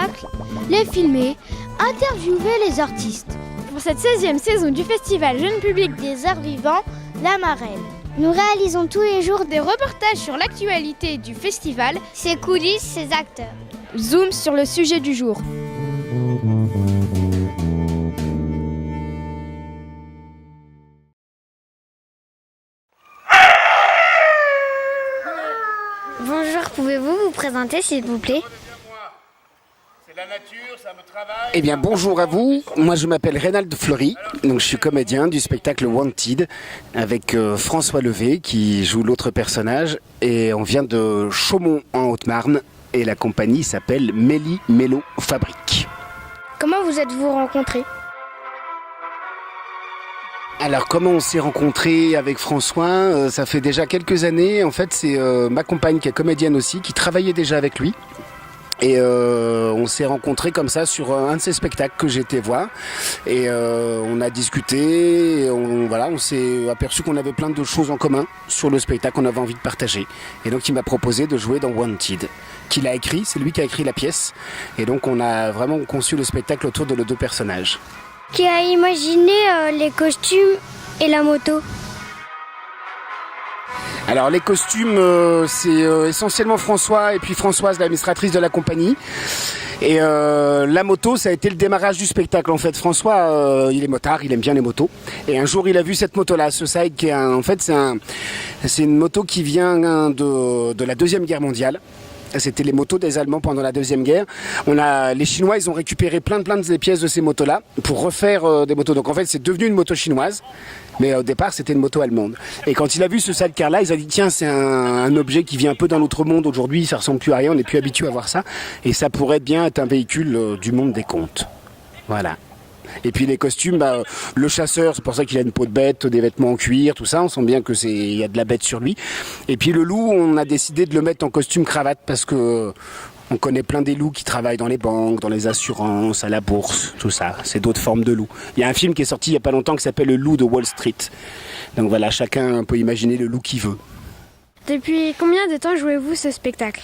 spectacle, les filmer, interviewer les artistes. Pour cette 16e saison du festival Jeune Public des Arts Vivants, La Marelle. Nous réalisons tous les jours Des reportages sur l'actualité du festival, ses coulisses, ses acteurs. Zoom sur le sujet du jour. Bonjour, pouvez-vous vous présenter s'il vous plaît ? Eh bien bonjour à vous, moi je m'appelle Reynald Fleury, donc je suis comédien du spectacle Wanted avec François Levé qui joue l'autre personnage et on vient de Chaumont en Haute-Marne et la compagnie s'appelle Méli Mélo Fabrique. Comment vous êtes-vous rencontrés ? Alors comment on s'est rencontrés avec François, ça fait déjà quelques années, en fait c'est ma compagne qui est comédienne aussi, qui travaillait déjà avec lui. Et on s'est rencontrés comme ça sur un de ses spectacles que j'étais voir. Et on a discuté, et on s'est aperçu qu'on avait plein de choses en commun sur le spectacle qu'on avait envie de partager. Et donc il m'a proposé de jouer dans Wanted, qu'il a écrit, c'est lui qui a écrit la pièce. Et donc on a vraiment conçu le spectacle autour de nos deux personnages. Qui a imaginé les costumes et la moto ? Alors les costumes, c'est essentiellement François et puis Françoise, l'administratrice de la compagnie. Et la moto, ça a été le démarrage du spectacle en fait. François, il est motard, il aime bien les motos. Et un jour, il a vu cette moto-là, ce Saïd, qui est c'est une moto qui vient de la Deuxième Guerre mondiale. C'était les motos des Allemands pendant la Deuxième Guerre. Les Chinois, ils ont récupéré plein de pièces de ces motos-là pour refaire des motos. Donc en fait, c'est devenu une moto chinoise. Mais au départ, c'était une moto allemande. Et quand il a vu ce sidecar-là, il a dit tiens, c'est un objet qui vient un peu d'un autre monde aujourd'hui, ça ressemble plus à rien, on n'est plus habitué à voir ça. Et ça pourrait bien être un véhicule du monde des contes. Voilà. Et puis les costumes, le chasseur, c'est pour ça qu'il a une peau de bête, des vêtements en cuir, tout ça, on sent bien il y a de la bête sur lui. Et puis le loup, on a décidé de le mettre en costume cravate parce que on connaît plein des loups qui travaillent dans les banques, dans les assurances, à la bourse, tout ça. C'est d'autres formes de loups. Il y a un film qui est sorti il n'y a pas longtemps qui s'appelle Le Loup de Wall Street. Donc voilà, chacun peut imaginer le loup qu'il veut. Depuis combien de temps jouez-vous ce spectacle ?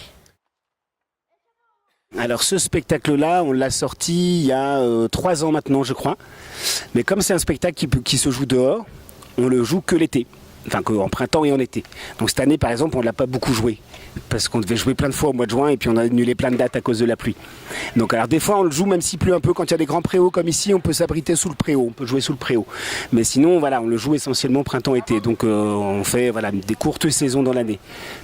Alors ce spectacle-là, on l'a sorti il y a 3 ans maintenant, je crois. Mais comme c'est un spectacle qui se joue dehors, on le joue que l'été. Enfin, qu'en printemps et en été. Donc cette année, par exemple, on ne l'a pas beaucoup joué. Parce qu'on devait jouer plein de fois au mois de juin et puis on a annulé plein de dates à cause de la pluie. Donc alors des fois, on le joue même s'il pleut un peu. Quand il y a des grands préaux comme ici, on peut s'abriter sous le préau. On peut jouer sous le préau. Mais sinon, voilà, on le joue essentiellement printemps-été. Donc on fait des courtes saisons dans l'année.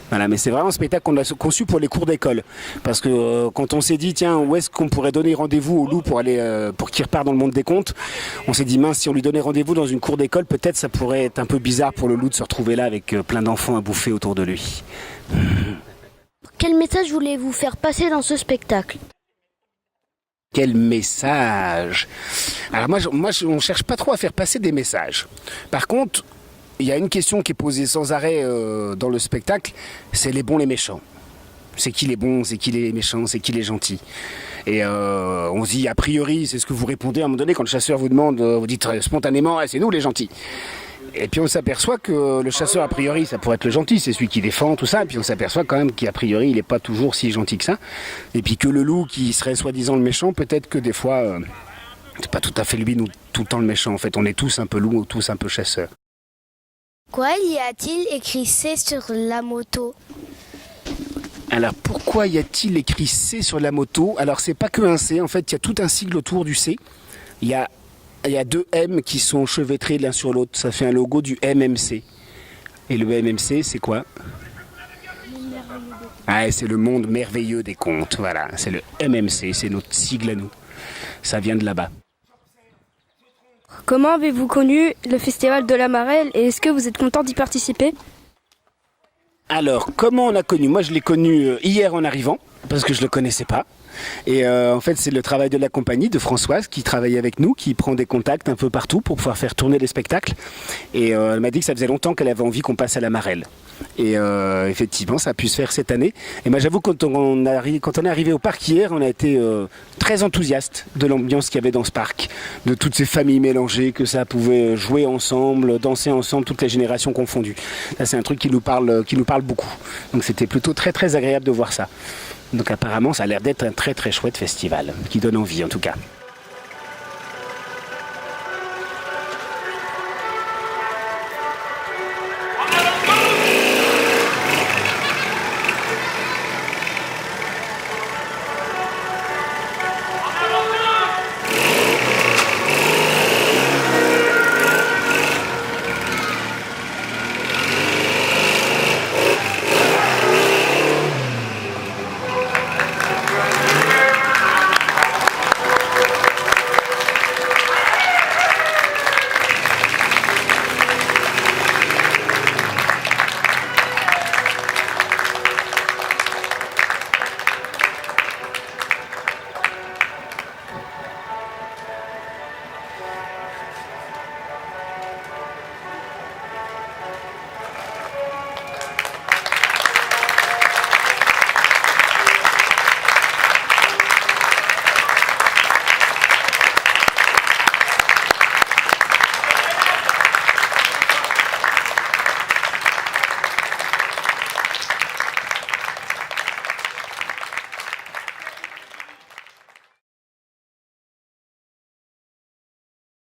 Voilà, mais c'est vraiment un spectacle qu'on a conçu pour les cours d'école. Parce que quand on s'est dit, tiens, où est-ce qu'on pourrait donner rendez-vous au loup pour qu'il repart dans le monde des contes, on s'est dit, mince, si on lui donnait rendez-vous dans une cour d'école, peut-être ça pourrait être un peu bizarre pour le loup de se retrouver là avec plein d'enfants à bouffer autour de lui. Quel message voulez-vous faire passer dans ce spectacle ? Quel message ? Alors moi, on cherche pas trop à faire passer des messages. Par contre, il y a une question qui est posée sans arrêt dans le spectacle, c'est les bons, les méchants. C'est qui les bons, c'est qui les méchants, c'est qui les gentils. Et on se dit, a priori, c'est ce que vous répondez à un moment donné quand le chasseur vous demande, vous dites spontanément, c'est nous les gentils. Et puis on s'aperçoit que le chasseur, a priori, ça pourrait être le gentil, c'est celui qui défend, tout ça. Et puis on s'aperçoit quand même qu'a priori, il n'est pas toujours si gentil que ça. Et puis que le loup, qui serait soi-disant le méchant, peut-être que des fois, c'est pas tout à fait lui, nous, tout le temps le méchant. En fait, on est tous un peu loups, tous un peu chasseurs. Quoi y a-t-il écrit C sur la moto ? Alors pourquoi y a-t-il écrit C sur la moto ? Alors c'est pas que un C, en fait, il y a tout un sigle autour du C. Il y a 2 M qui sont chevêtrés l'un sur l'autre. Ça fait un logo du MMC. Et le MMC, c'est quoi ? C'est le monde merveilleux des contes. Voilà, c'est le MMC, c'est notre sigle à nous. Ça vient de là-bas. Comment avez-vous connu le festival de la Marelle et est-ce que vous êtes content d'y participer ? Alors, comment on a connu ? Moi, je l'ai connu hier en arrivant, parce que je ne le connaissais pas. Et en fait, c'est le travail de la compagnie, de Françoise, qui travaille avec nous, qui prend des contacts un peu partout pour pouvoir faire tourner les spectacles. Et elle m'a dit que ça faisait longtemps qu'elle avait envie qu'on passe à la Marelle. Et effectivement, ça a pu se faire cette année. Et moi, j'avoue, quand on est arrivé au parc hier, on a été très enthousiaste de l'ambiance qu'il y avait dans ce parc, de toutes ces familles mélangées, que ça pouvait jouer ensemble, danser ensemble, toutes les générations confondues. Ça, c'est un truc qui nous parle beaucoup. Donc, c'était plutôt très, très agréable de voir ça. Donc apparemment, ça a l'air d'être un très très chouette festival, qui donne envie en tout cas.